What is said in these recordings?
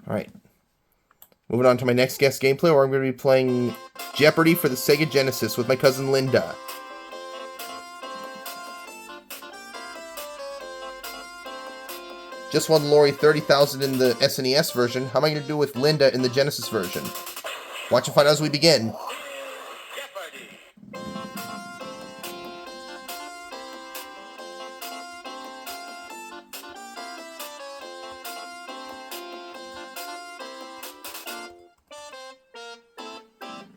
Alright. Moving on to my next guest gameplay, where I'm going to be playing Jeopardy for the Sega Genesis with my cousin Linda. Just won Lori 30,000 in the SNES version. How am I going to do with Linda in the Genesis version? Watch and find out as we begin.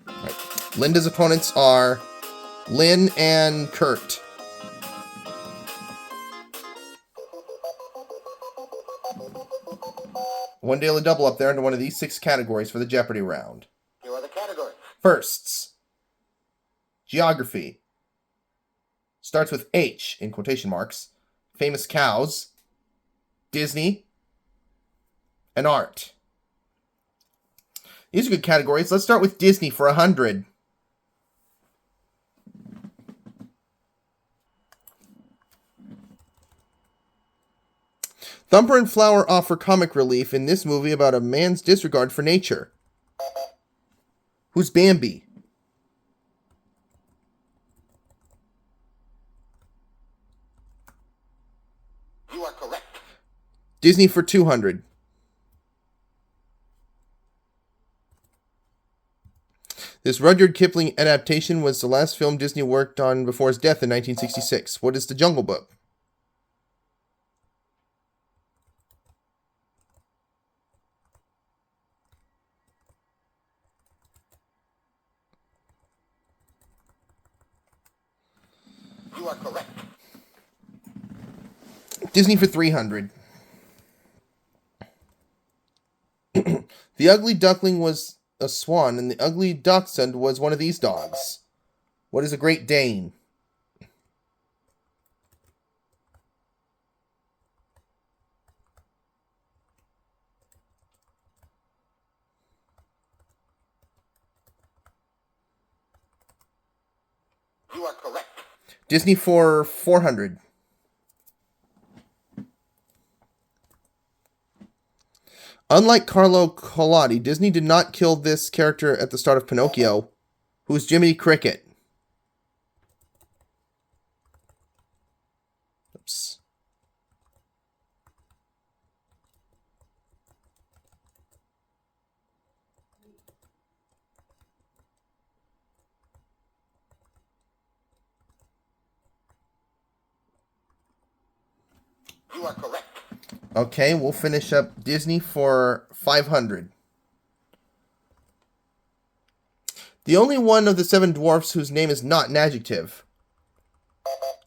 Right. Linda's opponents are Lynn and Kurt. One daily double up there into one of these 6 categories for the Jeopardy round. Here are the categories. Firsts. Geography. Starts with H in quotation marks. Famous cows. Disney. And art. These are good categories. Let's start with Disney for 100. Thumper and Flower offer comic relief in this movie about a man's disregard for nature. Who's Bambi? You are correct. Disney for 200. This Rudyard Kipling adaptation was the last film Disney worked on before his death in 1966. What is The Jungle Book? You are correct. Disney for 300. The Ugly Duckling was a swan, and the Ugly Dachshund was one of these dogs. What is a Great Dane? You are correct. Disney for 400. Unlike Carlo Collodi, Disney did not kill this character at the start of Pinocchio. Who's Jiminy Cricket? Oops. You are correct. Okay, we'll finish up Disney for 500. The only one of the 7 dwarfs whose name is not an adjective.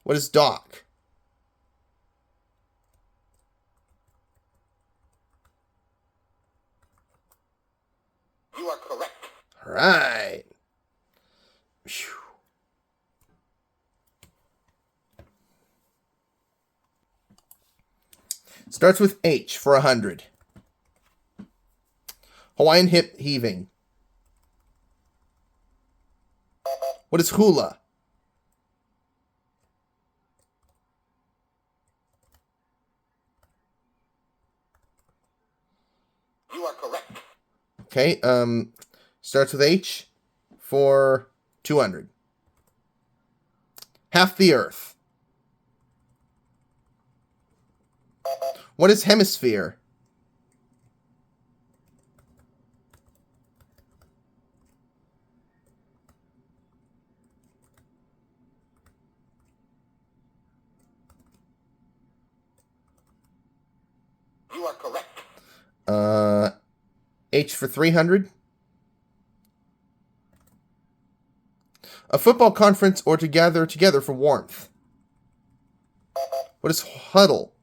What is Doc? You are correct. All right. Phew. Starts with H for 100. Hawaiian hip heaving. What is hula? You are correct. Okay, starts with H for 200. Half the Earth. What is hemisphere? You are correct. H for 300. A football conference or to gather together for warmth. What is huddle?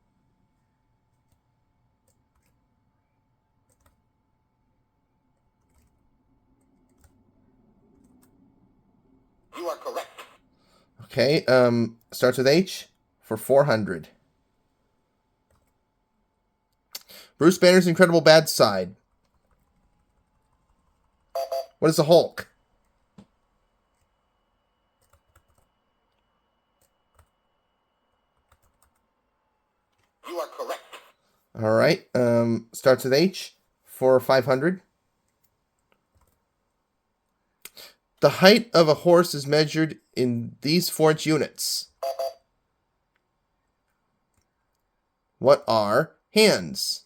You are correct. Okay, starts with H for 400. Bruce Banner's Incredible Bad Side. What is a Hulk? You are correct. All right. Starts with H for 500. The height of a horse is measured in these 4-inch units. What are hands?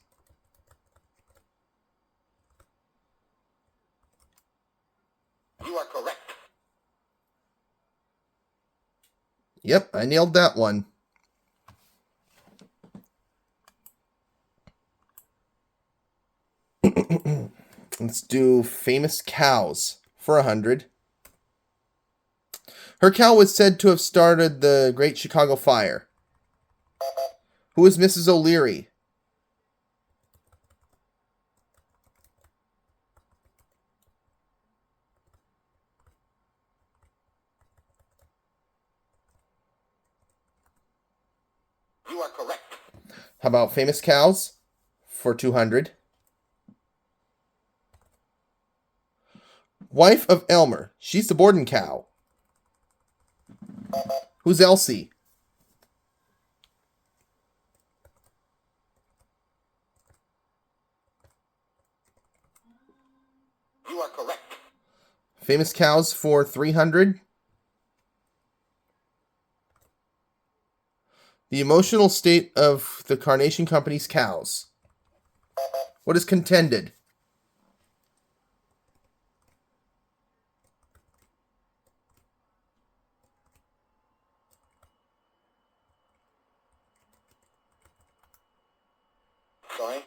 You are correct. Yep, I nailed that one. Let's do famous cows for 100. Her cow was said to have started the Great Chicago Fire. Who is Mrs. O'Leary? You are correct. How about famous cows for 200? Wife of Elmer. She's the Borden cow. Who's Elsie? You are correct. Famous cows for 300. The emotional state of the Carnation Company's cows. What is contended? Sorry.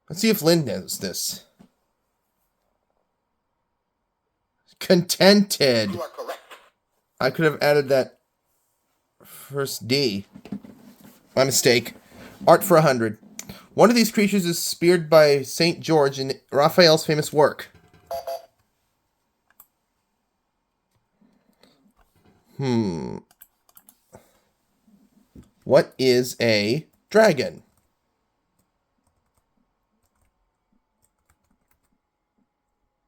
Let's see if Lynn knows this. Contented. You are correct. I could have added that first D. My mistake. Art for 100. One of these creatures is speared by St. George in Raphael's famous work. What is a dragon?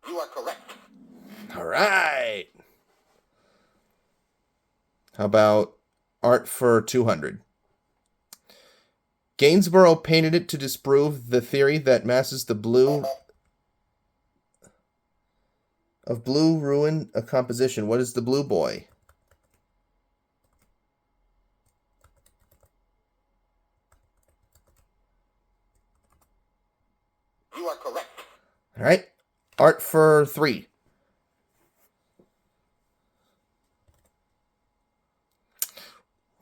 You are correct. All right. How about art for 200? Gainsborough painted it to disprove the theory that masses the blue of blue ruin a composition. What is the blue boy? You are correct. All right. Art for 3.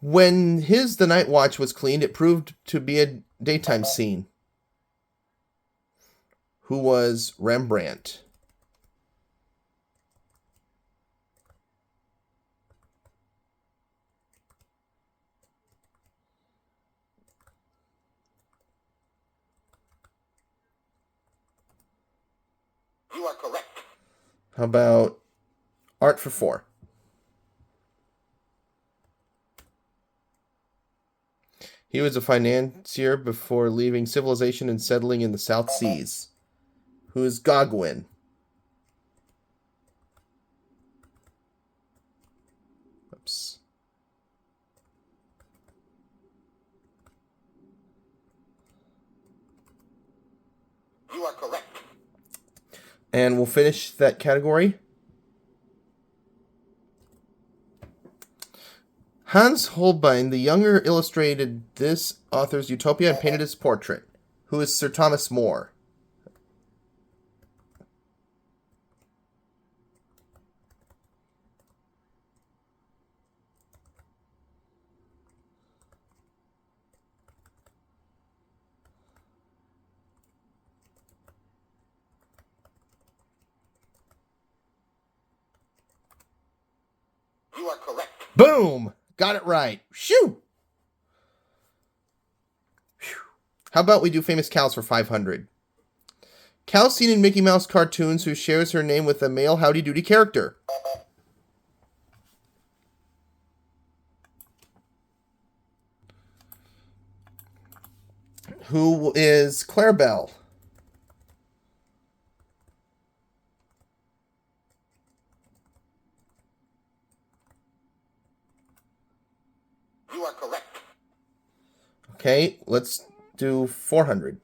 When The Night Watch was cleaned, it proved to be a daytime scene. Who was Rembrandt? You are correct. How about art for 4? He was a financier before leaving civilization and settling in the South Seas. Who is Gogwin? Oops. You are correct. And we'll finish that category. Hans Holbein the Younger illustrated this author's Utopia and painted his portrait. Who is Sir Thomas More? You are correct. Boom! Got it right. Shoo! Phew. How about we do famous cows for 500? Cow seen in Mickey Mouse cartoons who shares her name with a male Howdy Doody character. Who is Clarabelle? You You are correct. Okay, let's do 400.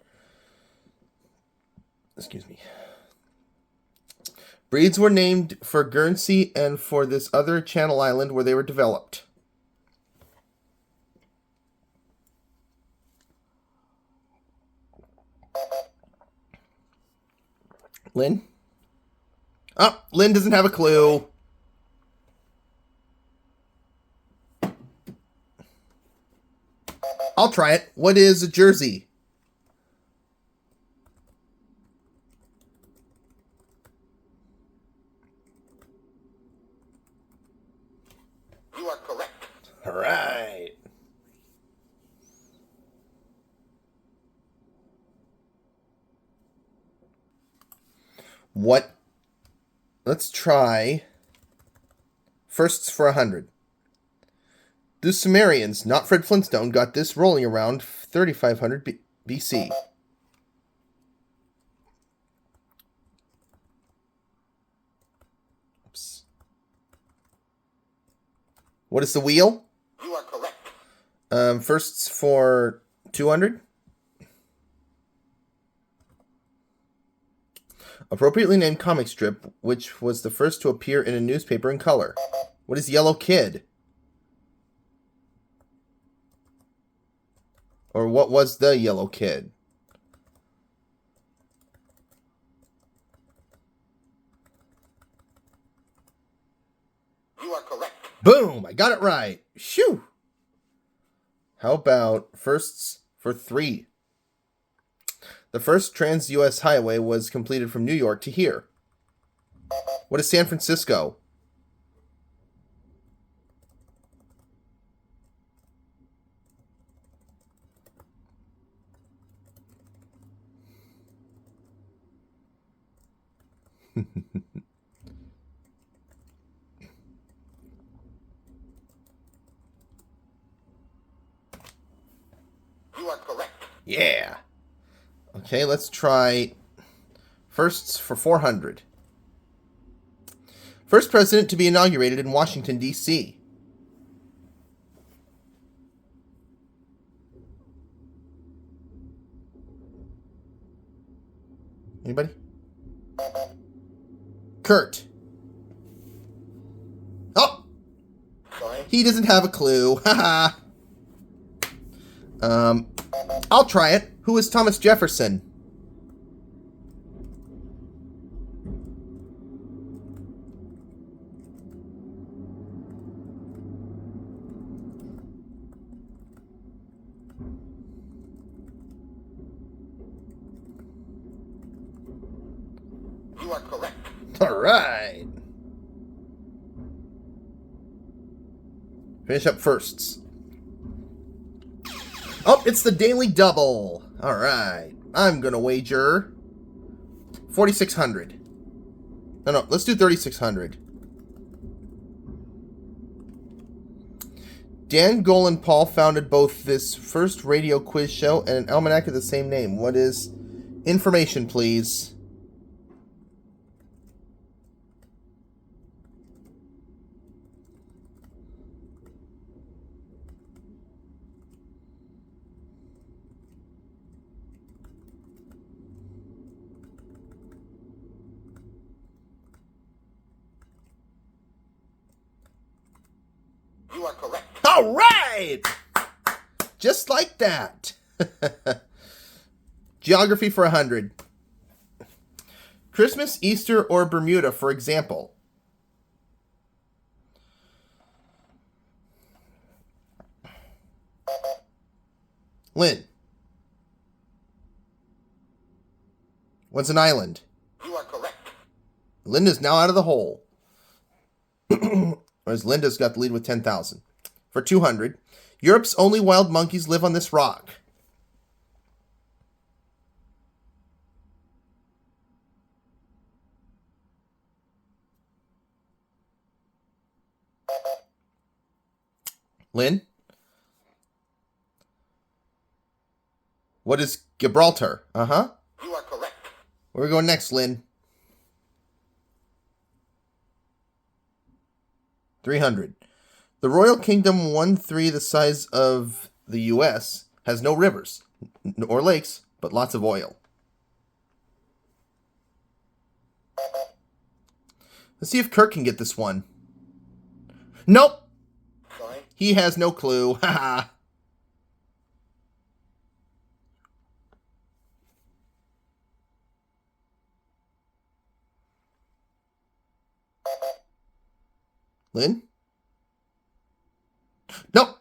Excuse me. Breeds were named for Guernsey and for this other Channel Island where they were developed. Lynn? Oh, Lynn doesn't have a clue. I'll try it. What is a jersey? You are correct. All right. What? Let's try firsts for 100. The Sumerians, not Fred Flintstone, got this rolling around 3500 BC. Oops. What is the wheel? You are correct. Firsts for 200. Appropriately named comic strip, which was the first to appear in a newspaper in color. What is Yellow Kid? Or what was the Yellow Kid? You are correct. Boom! I got it right. Shoo! How about firsts for 3? The first trans-US highway was completed from New York to here. What is San Francisco? You are correct. Yeah. Okay, let's try firsts for 400. First president to be inaugurated in Washington, D.C. Anybody? Kurt. Oh! Sorry. He doesn't have a clue. Haha. I'll try it. Who is Thomas Jefferson? You are correct. All right. Finish up firsts. Oh, it's the Daily Double. All right. I'm going to wager 4,600. No, let's do 3,600. Dan Golan-Paul founded both this first radio quiz show and an almanac of the same name. What is information, please? You are correct. All right! Just like that. Geography for 100. Christmas, Easter, or Bermuda, for example. Lynn. What's an island? You are correct. Linda's now out of the hole. Whereas Linda's got the lead with 10,000. For 200, Europe's only wild monkeys live on this rock. Lynn? What is Gibraltar? Uh-huh. You are correct. Where are we going next, Lynn? 300. The Royal Kingdom, 1/3 the size of the U.S., has no rivers or lakes, but lots of oil. Let's see if Kirk can get this one. Nope. Sorry. He has no clue. Haha. Lynn? Nope.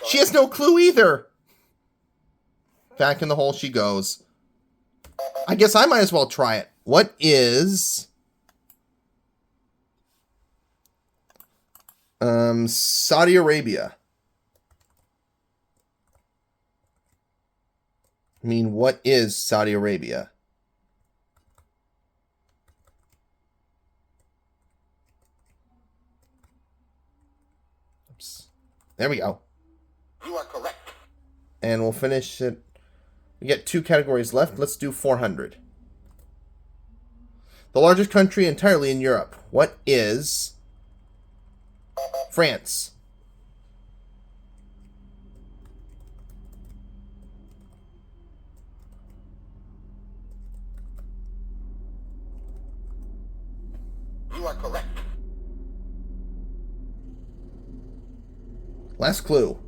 She has no clue either. Back in the hole she goes. I guess I might as well try it. What is... Saudi Arabia. I mean, what is Saudi Arabia? Oops. There we go. You are correct. And we'll finish it. We get 2 categories left. Let's do 400. The largest country entirely in Europe. What is... France? You are correct. Last clue.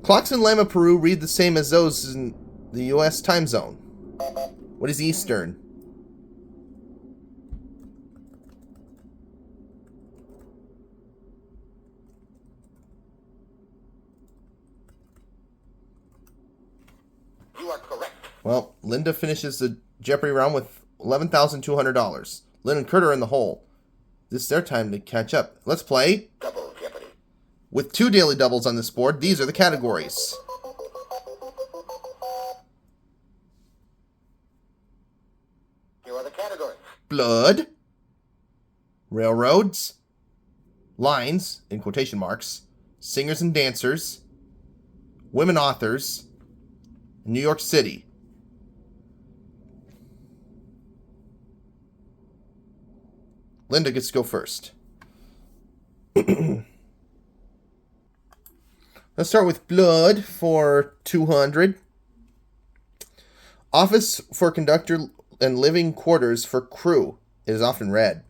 Clocks in Lima, Peru read the same as those in the U.S. time zone. What is Eastern? You are correct. Well, Linda finishes the Jeopardy round with $11,200. Lynn and Kurt are in the hole. This is their time to catch up. Let's play. Double Jeopardy. With 2 daily doubles on this board, these are the categories. Here are the categories. Blood. Railroads. Lines, in quotation marks. Singers and dancers. Women authors. New York City. Linda gets to go first. Let's start with blood for 200. Office for conductor and living quarters for crew. It is often red.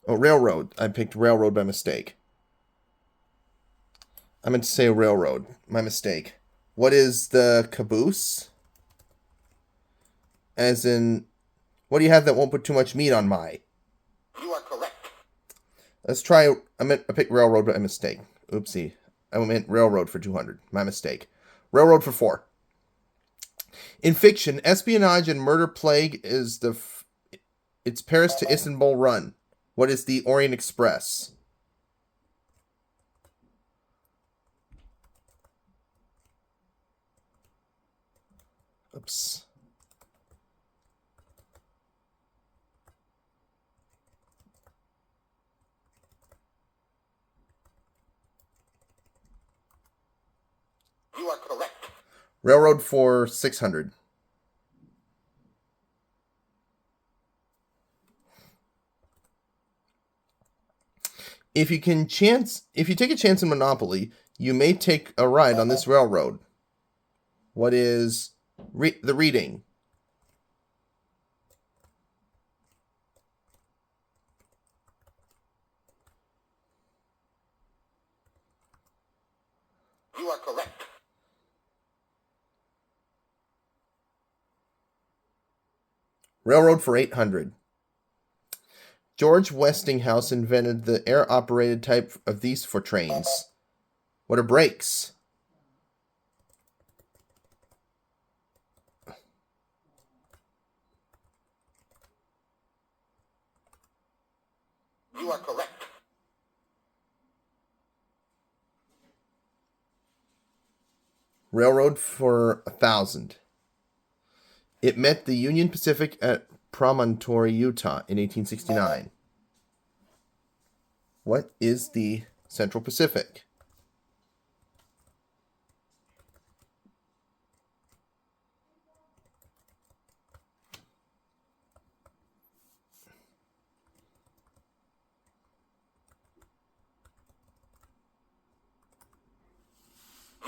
Oh, railroad. I picked railroad by mistake. I meant to say railroad. My mistake. What is the caboose? As in, what do you have that won't put too much meat on my? You are correct. Let's try. I picked railroad by mistake. Oopsie. I meant railroad for 200. My mistake. Railroad for 4. In fiction, espionage and murder plague is it's Paris to Istanbul run. What is the Orient Express? Oops. You are correct. Railroad for 600. If you take a chance in Monopoly, you may take a ride on this railroad. What is the reading? You are correct. Railroad for 800. George Westinghouse invented the air-operated type of these for trains. What are brakes? You are correct. Railroad for 1,000. It met the Union Pacific at Promontory, Utah in 1869. What is the Central Pacific?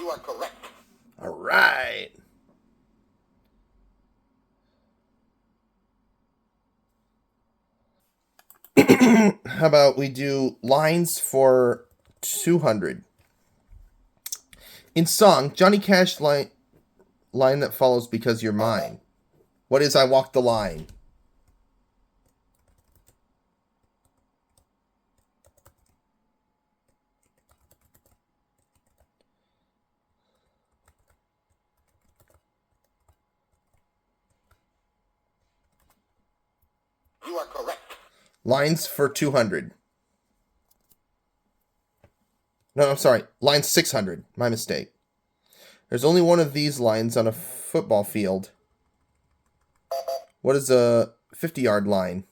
You are correct. All right. How about we do lines for 200? In song, Johnny Cash line that follows because you're mine. What is I walk the line? You are correct. Lines for 200. No, I'm sorry. Line 600. My mistake. There's only one of these lines on a football field. What is a 50-yard line?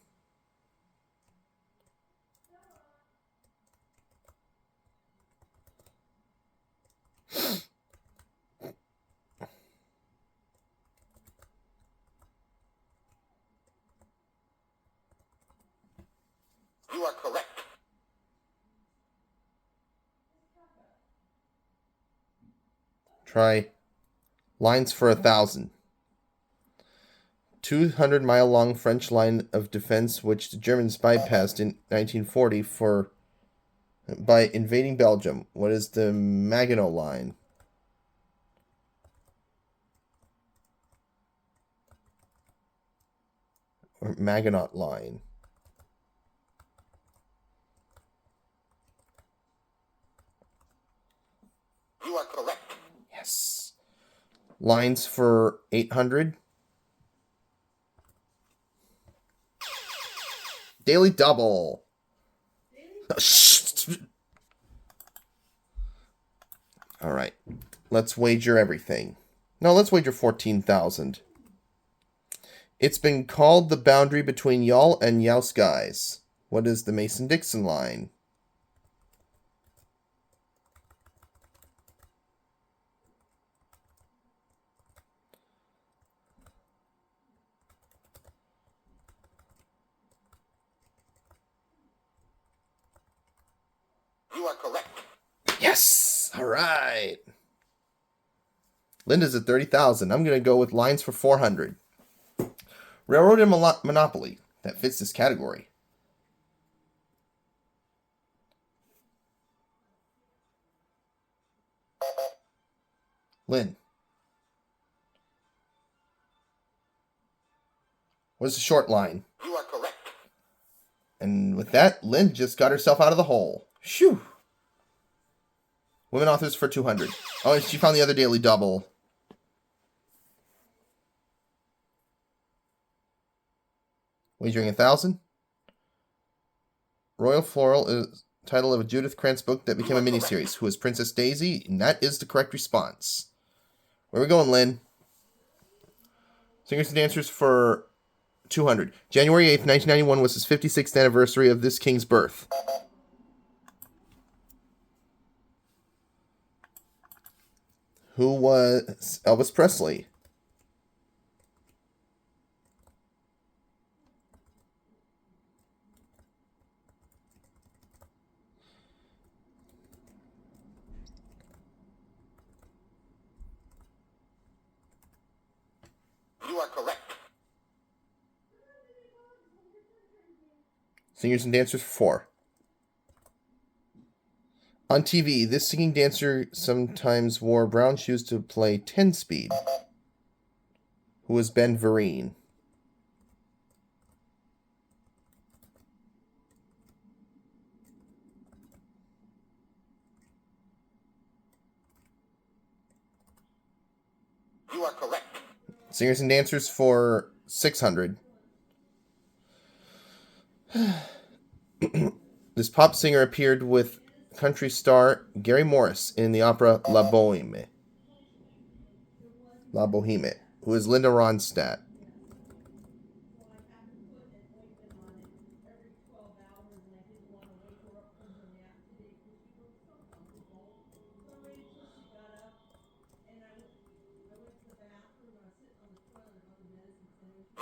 You are correct. Try lines for 1,000. 200-mile-long French line of defense which the Germans bypassed in 1940 by invading Belgium. What is the Maginot Line? Or Maginot Line? You are correct. Yes. Lines for 800. Daily Double. All right. Let's wager everything. No, let's wager 14,000. It's been called the boundary between y'all and youse guys. What is the Mason-Dixon line? You are correct. Yes! All right. Linda's at 30,000. I'm going to go with lines for 400. Railroad and Monopoly. That fits this category. Lynn. What is the short line? You are correct. And with that, Lynn just got herself out of the hole. Shoo! Women authors for 200. Oh, and she found the other Daily Double. Wagering 1,000. Royal Floral is the title of a Judith Krantz book that became a miniseries. Who is Princess Daisy? And that is the correct response. Where are we going, Singers and dancers for 200. January 8th, 1991 was his 56th anniversary of this king's birth. Who was Elvis Presley? You are correct. Singers and dancers for 4. On TV, this singing dancer sometimes wore brown shoes to play 10-speed. Who was Ben Vereen? You are correct. Singers and dancers for 600. This pop singer appeared with country star Gary Morris in the opera La Boheme. La Boheme. Who is Linda Ronstadt?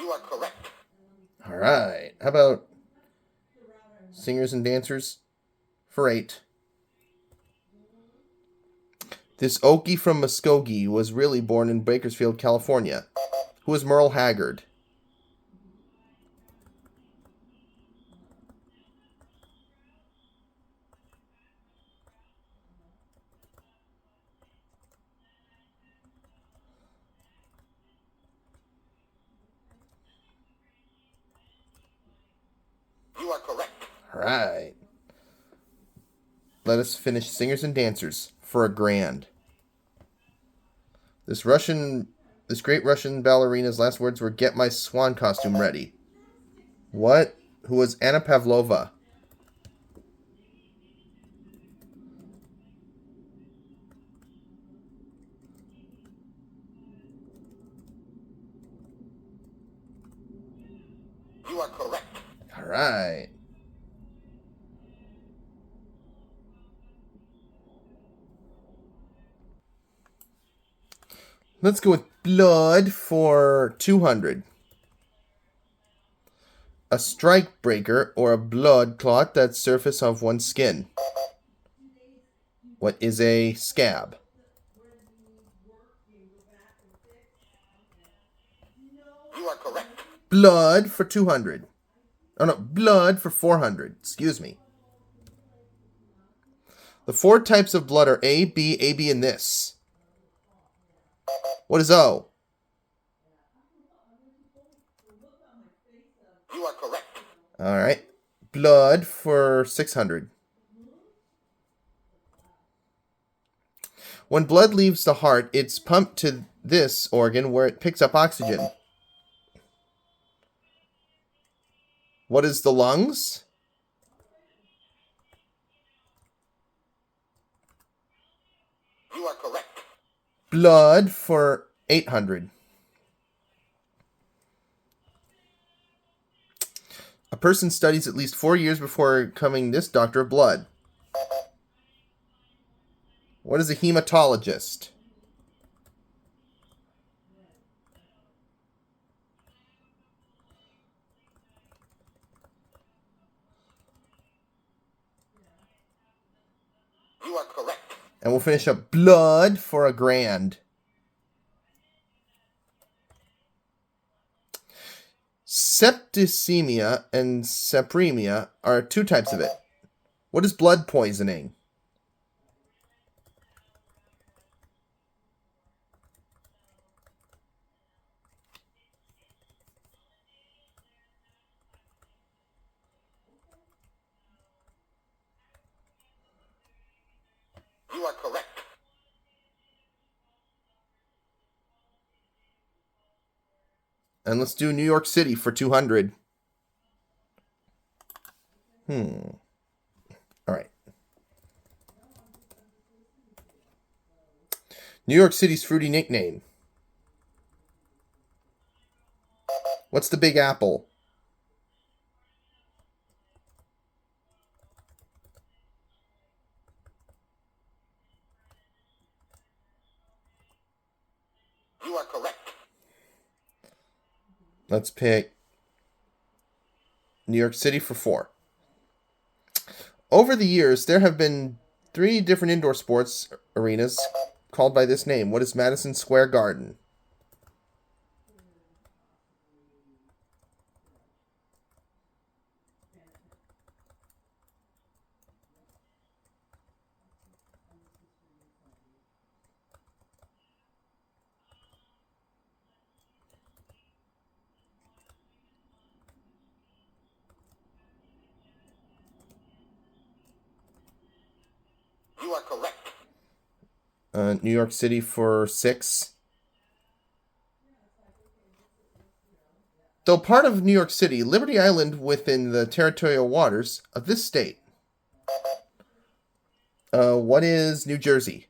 You are correct. All right. How about singers and dancers for 8? This Okie from Muskogee was really born in Bakersfield, California. Who is Merle Haggard? You are correct. All right. Let us finish singers and dancers for $1,000. This great Russian ballerina's last words were, "Get my swan costume ready." What? Who was Anna Pavlova? You are correct. All right. Let's go with blood for 200. A strike breaker or a blood clot that surface of one's skin. What is a scab? You are correct. Blood for 200. Oh no, blood for 400. Excuse me. The 4 types of blood are A, B, AB, and this. What is O? You are correct. All right. Blood for 600. When blood leaves the heart, it's pumped to this organ where it picks up oxygen. What is the lungs? You are correct. Blood for 800. A person studies at least 4 years before becoming this doctor of blood. What is a hematologist? You are correct. And we'll finish up blood for $1,000. Septicemia and sepemia are 2 types of it. What is blood poisoning? You are correct. And let's do New York City for 200. All right. New York City's fruity nickname. What's the Big Apple? You are correct. Let's pick New York City for 4. Over the years, there have been 3 different indoor sports arenas called by this name. What is Madison Square Garden? You are correct. New York City for 6. Though part of New York City, Liberty Island within the territorial waters of this state. What is New Jersey?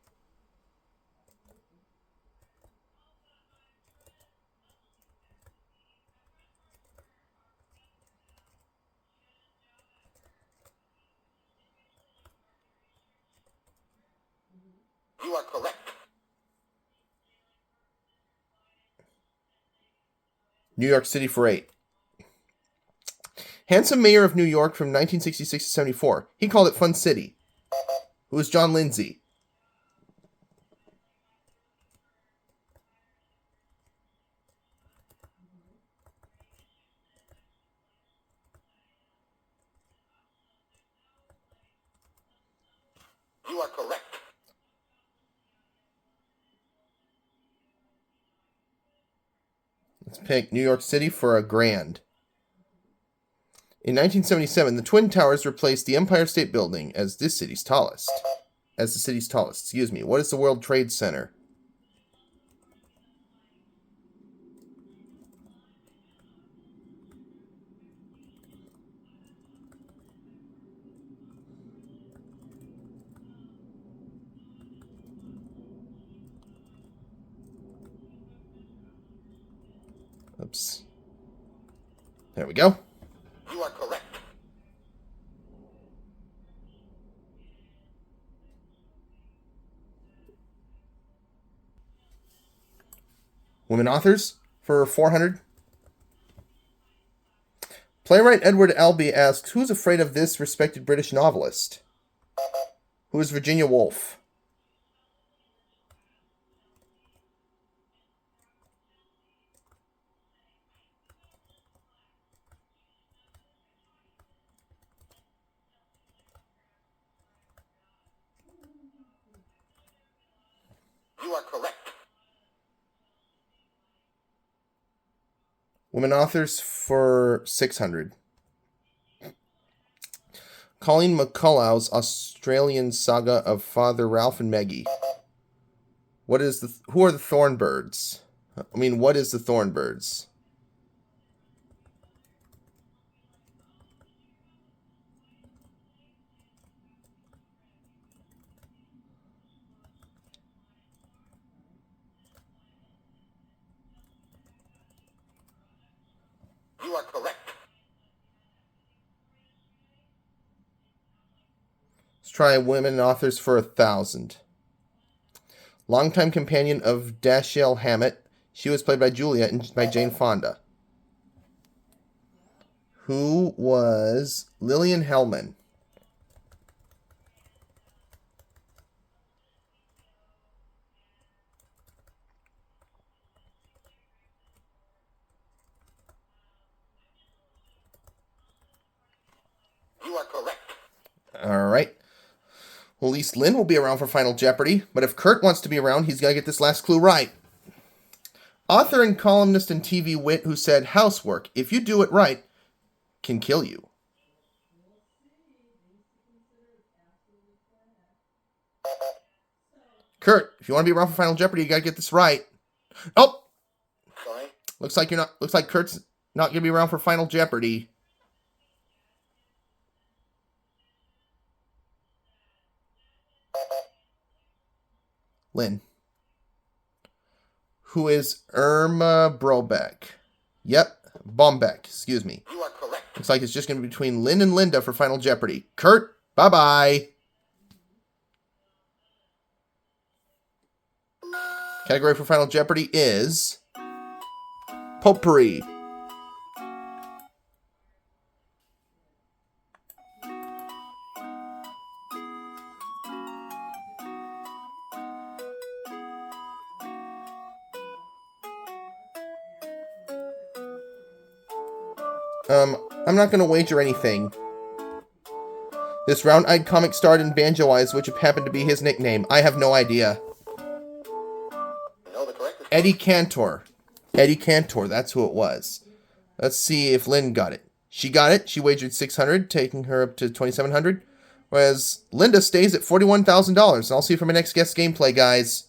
You are correct. New York City for 8. Handsome mayor of New York from 1966 to 74. He called it Fun City. Who is John Lindsay? You are correct. Let's pick New York City for $1,000. In 1977, the Twin Towers replaced the Empire State Building as the city's tallest. Excuse me. What is the World Trade Center? Oops. There we go. You are correct. Women authors for $400. Playwright Edward Albee asks, who's afraid of this respected British novelist? Who is Virginia Woolf? You are correct. Women authors for $600. Colleen McCullough's Australian saga of Father Ralph and Meggie. Who are the Thornbirds? What is the Thornbirds? You are correct. Let's try women authors for $1,000. Longtime companion of Dashiell Hammett. She was played by Julia by Jane Fonda. Who was Lillian Hellman? You are correct. All right. Well, at least Lynn will be around for Final Jeopardy, but if Kurt wants to be around, he's got to get this last clue right. Author and columnist and TV wit who said, housework, if you do it right, can kill you. Kurt, if you want to be around for Final Jeopardy, you got to get this right. Oh! Sorry. Looks like Kurt's not going to be around for Final Jeopardy. Lynn. Who is Irma Brobeck? Yep, Bombeck, excuse me. You are correct. Looks like it's just going to be between Lynn and Linda for Final Jeopardy. Kurt, bye-bye. Category for Final Jeopardy is Potpourri. I'm not going to wager anything. This round-eyed comic starred in Banjo Eyes, which happened to be his nickname. I have no idea. No, the correct is Eddie Cantor. Eddie Cantor, that's who it was. Let's see if Lynn got it. She got it. She wagered $600, taking her up to $2,700. Whereas Linda stays at $41,000. And I'll see you for my next guest gameplay, guys.